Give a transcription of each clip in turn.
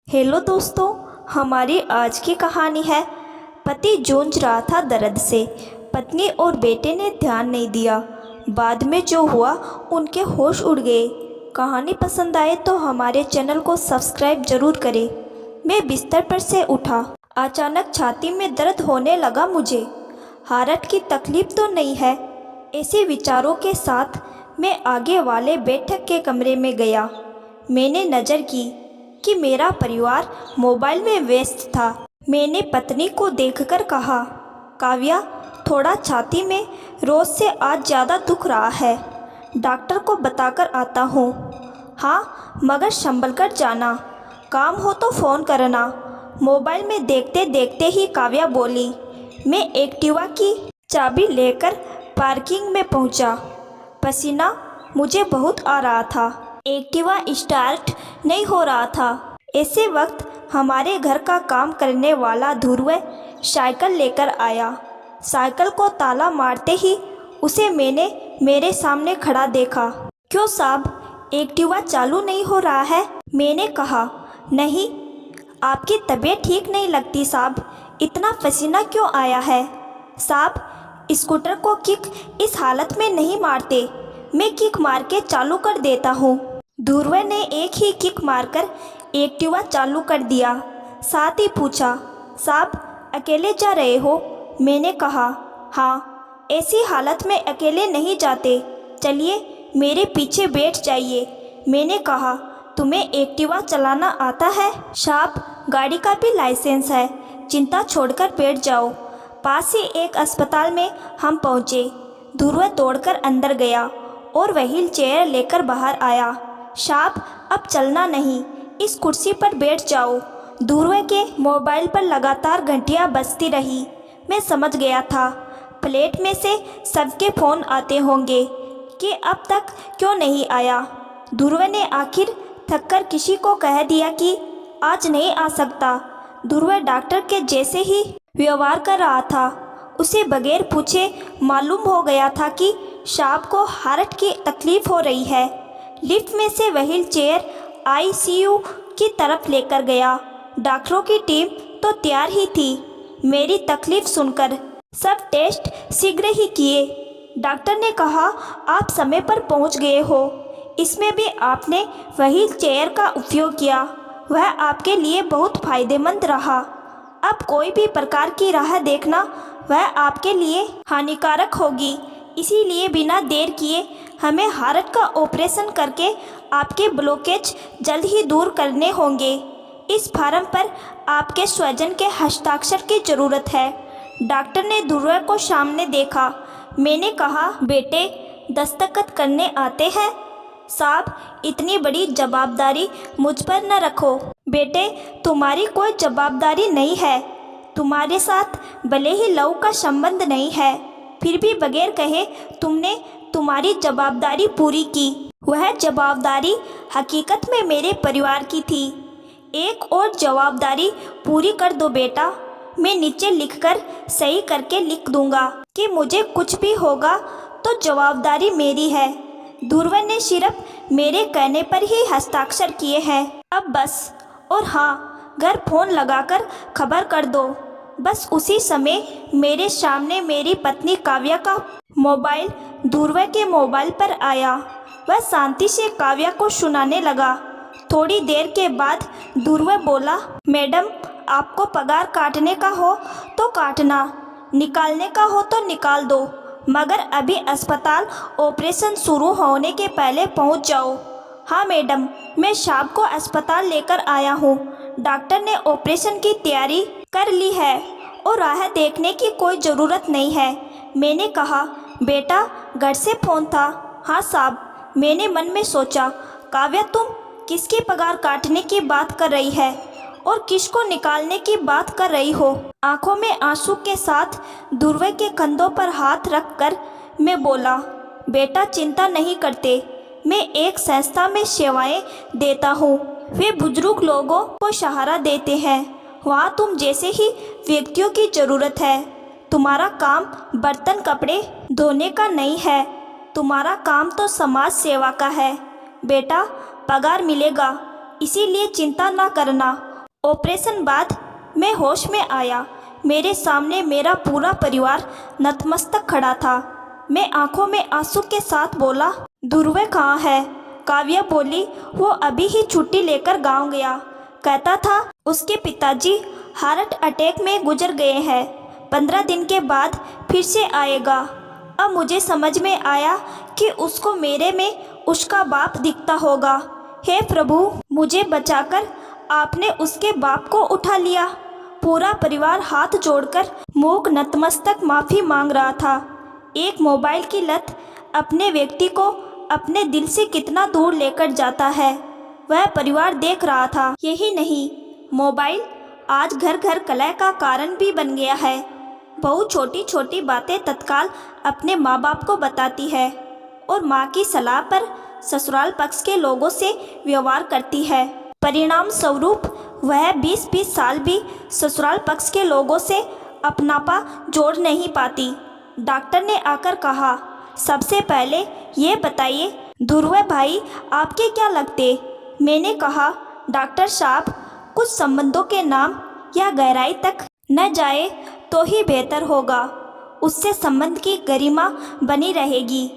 Hello दोस्तों, हमारी आज की कहानी है। पति जूझ रहा था दर्द से। पत्नी और बेटे ने ध्यान नहीं दिया। बाद में जो हुआ उनके होश उड़ गए। कहानी पसंद आए तो हमारे चैनल को सब्सक्राइब जरूर करें। मैं बिस्तर पर से उठा। अचानक छाती में दर्द होने लगा मुझे। हार्ट की तकलीफ तो नहीं है। ऐसे विचारों के साथ मैं आगे वाले बैठक के कमरे में गया। मैंने नज़र की कि मेरा परिवार मोबाइल में व्यस्त था। मैंने पत्नी को देखकर कहा, काव्या, थोड़ा छाती में रोज़ से आज ज़्यादा दुख रहा है। डॉक्टर को बताकर आता हूँ। हाँ, मगर संभल कर जाना। काम हो तो फ़ोन करना। मोबाइल में देखते देखते ही काव्या बोली। मैं एक्टिवा की चाबी लेकर पार्किंग में पहुँचा। पसीना मुझे बहुत आ रहा था। एक्टिवा स्टार्ट नहीं हो रहा था। ऐसे वक्त हमारे घर का काम करने वाला ध्रुव साइकिल लेकर आया। साइकिल को ताला मारते ही उसे मैंने मेरे सामने खड़ा देखा। क्यों साहब, एक्टिवा चालू नहीं हो रहा है? मैंने कहा। नहीं, आपकी तबीयत ठीक नहीं लगती साहब। इतना पसीना क्यों आया है? साहब, स्कूटर को किक इस हालत में नहीं मारते। मैं किक मार के चालू कर देता हूँ। ध्रुव ने एक ही किक मारकर एक्टिवा चालू कर दिया। साथ ही पूछा, साहब, अकेले जा रहे हो? मैंने कहा, हाँ, ऐसी हालत में अकेले नहीं जाते। चलिए मेरे पीछे बैठ जाइए। मैंने कहा, तुम्हें एक्टिवा चलाना आता है? साहब, गाड़ी का भी लाइसेंस है। चिंता छोड़कर बैठ जाओ। पास ही एक अस्पताल में हम पहुँचे। ध्रुव दौड़कर अंदर गया और व्हील चेयर लेकर बाहर आया। साहब, अब चलना नहीं, इस कुर्सी पर बैठ जाओ। ध्रुव के मोबाइल पर लगातार घंटियां बजती रही। मैं समझ गया था प्लेट में से सबके फ़ोन आते होंगे कि अब तक क्यों नहीं आया। ध्रुव ने आखिर थककर किसी को कह दिया कि आज नहीं आ सकता। ध्रुव डॉक्टर के जैसे ही व्यवहार कर रहा था। उसे बगैर पूछे मालूम हो गया था कि साहब को हार्ट की तकलीफ हो रही है। लिफ्ट में से व्हील चेयर आईसीयू की तरफ लेकर गया। डॉक्टरों की टीम तो तैयार ही थी। मेरी तकलीफ सुनकर सब टेस्ट शीघ्र ही किए। डॉक्टर ने कहा, आप समय पर पहुंच गए हो। इसमें भी आपने व्हील चेयर का उपयोग किया। वह आपके लिए बहुत फायदेमंद रहा। अब कोई भी प्रकार की राह देखना वह आपके लिए हानिकारक होगी। इसीलिए बिना देर किए हमें हार्ट का ऑपरेशन करके आपके ब्लॉकेज जल्द ही दूर करने होंगे। इस फार्म पर आपके स्वजन के हस्ताक्षर की ज़रूरत है। डॉक्टर ने ध्रुव को सामने देखा। मैंने कहा, बेटे, दस्तखत करने आते हैं? साहब, इतनी बड़ी जवाबदारी मुझ पर न रखो। बेटे, तुम्हारी कोई जवाबदारी नहीं है। तुम्हारे साथ भले ही लव का संबंध नहीं है, फिर भी बगैर कहे तुमने तुम्हारी जवाबदारी पूरी की। वह जवाबदारी हकीकत में मेरे परिवार की थी। एक और जवाबदारी पूरी कर दो बेटा। मैं नीचे लिखकर सही करके लिख दूंगा कि मुझे कुछ भी होगा तो जवाबदारी मेरी है। ध्रुव ने सिर्फ मेरे कहने पर ही हस्ताक्षर किए हैं। अब बस। और हाँ, घर फोन लगाकर खबर कर दो। बस उसी समय मेरे सामने मेरी पत्नी काव्या का मोबाइल ध्रुव के मोबाइल पर आया। वह शांति से काव्या को सुनाने लगा। थोड़ी देर के बाद ध्रुव बोला, मैडम, आपको पगार काटने का हो तो काटना, निकालने का हो तो निकाल दो, मगर अभी अस्पताल ऑपरेशन शुरू होने के पहले पहुंच जाओ। हाँ मैडम, मैं शाम को अस्पताल लेकर आया हूँ। डॉक्टर ने ऑपरेशन की तैयारी कर ली है और राह देखने की कोई ज़रूरत नहीं है। मैंने कहा, बेटा, घर से फ़ोन था? हाँ साहब। मैंने मन में सोचा, काव्या, तुम किसकी पगार काटने की बात कर रही है और किसको निकालने की बात कर रही हो? आंखों में आंसू के साथ ध्रुव के कंधों पर हाथ रखकर मैं बोला, बेटा, चिंता नहीं करते। मैं एक संस्था में सेवाएं देता हूँ। वे बुजुर्ग लोगों को सहारा देते हैं। वहाँ तुम जैसे ही व्यक्तियों की ज़रूरत है। तुम्हारा काम बर्तन कपड़े धोने का नहीं है। तुम्हारा काम तो समाज सेवा का है। बेटा, पगार मिलेगा, इसीलिए चिंता ना करना ऑपरेशन बाद मैं होश में आया। मेरे सामने मेरा पूरा परिवार नतमस्तक खड़ा था। मैं आंखों में आंसू के साथ बोला, ध्रुव कहाँ है? काव्या बोली, वो अभी ही छुट्टी लेकर गांव गया। कहता था उसके पिताजी हार्ट अटैक में गुजर गए हैं, 15 दिन के बाद फिर से आएगा। अब मुझे समझ में आया कि उसको मेरे में उसका बाप दिखता होगा। हे प्रभु, मुझे बचाकर आपने उसके बाप को उठा लिया। पूरा परिवार हाथ जोड़कर मूक नतमस्तक माफ़ी मांग रहा था। एक मोबाइल की लत अपने व्यक्ति को अपने दिल से कितना दूर लेकर जाता है, वह परिवार देख रहा था। यही नहीं, मोबाइल आज घर घर कलह का कारण भी बन गया है। बहुत छोटी छोटी बातें तत्काल अपने माँ बाप को बताती है और माँ की सलाह पर ससुराल पक्ष के लोगों से व्यवहार करती है। परिणाम स्वरूप वह 20-20 साल भी ससुराल पक्ष के लोगों से अपनापा जोड़ नहीं पाती। डॉक्टर ने आकर कहा, सबसे पहले ये बताइए ध्रुव भाई आपके क्या लगते? मैंने कहा, डॉक्टर साहब, कुछ संबंधों के नाम या गहराई तक न जाए तो ही बेहतर होगा। उससे संबंध की गरिमा बनी रहेगी।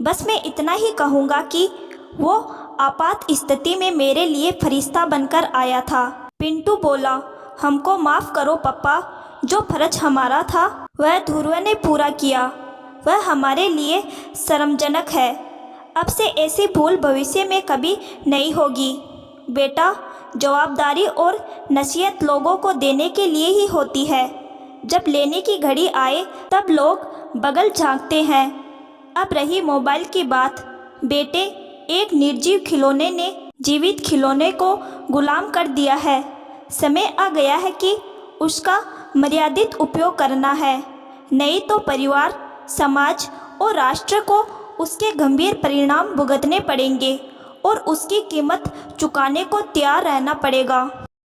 बस मैं इतना ही कहूँगा कि वो आपात स्थिति में मेरे लिए फरिश्ता बनकर आया था। पिंटू बोला, हमको माफ़ करो पप्पा, जो फर्ज हमारा था वह ध्रुव ने पूरा किया। वह हमारे लिए शर्मजनक है। अब से ऐसी भूल भविष्य में कभी नहीं होगी। बेटा, जवाबदारी और नसीहत लोगों को देने के लिए ही होती है। जब लेने की घड़ी आए तब लोग बगल झांकते हैं। अब रही मोबाइल की बात, बेटे, एक निर्जीव खिलौने ने जीवित खिलौने को गुलाम कर दिया है। समय आ गया है कि उसका मर्यादित उपयोग करना है, नहीं तो परिवार, समाज और राष्ट्र को उसके गंभीर परिणाम भुगतने पड़ेंगे और उसकी कीमत चुकाने को तैयार रहना पड़ेगा।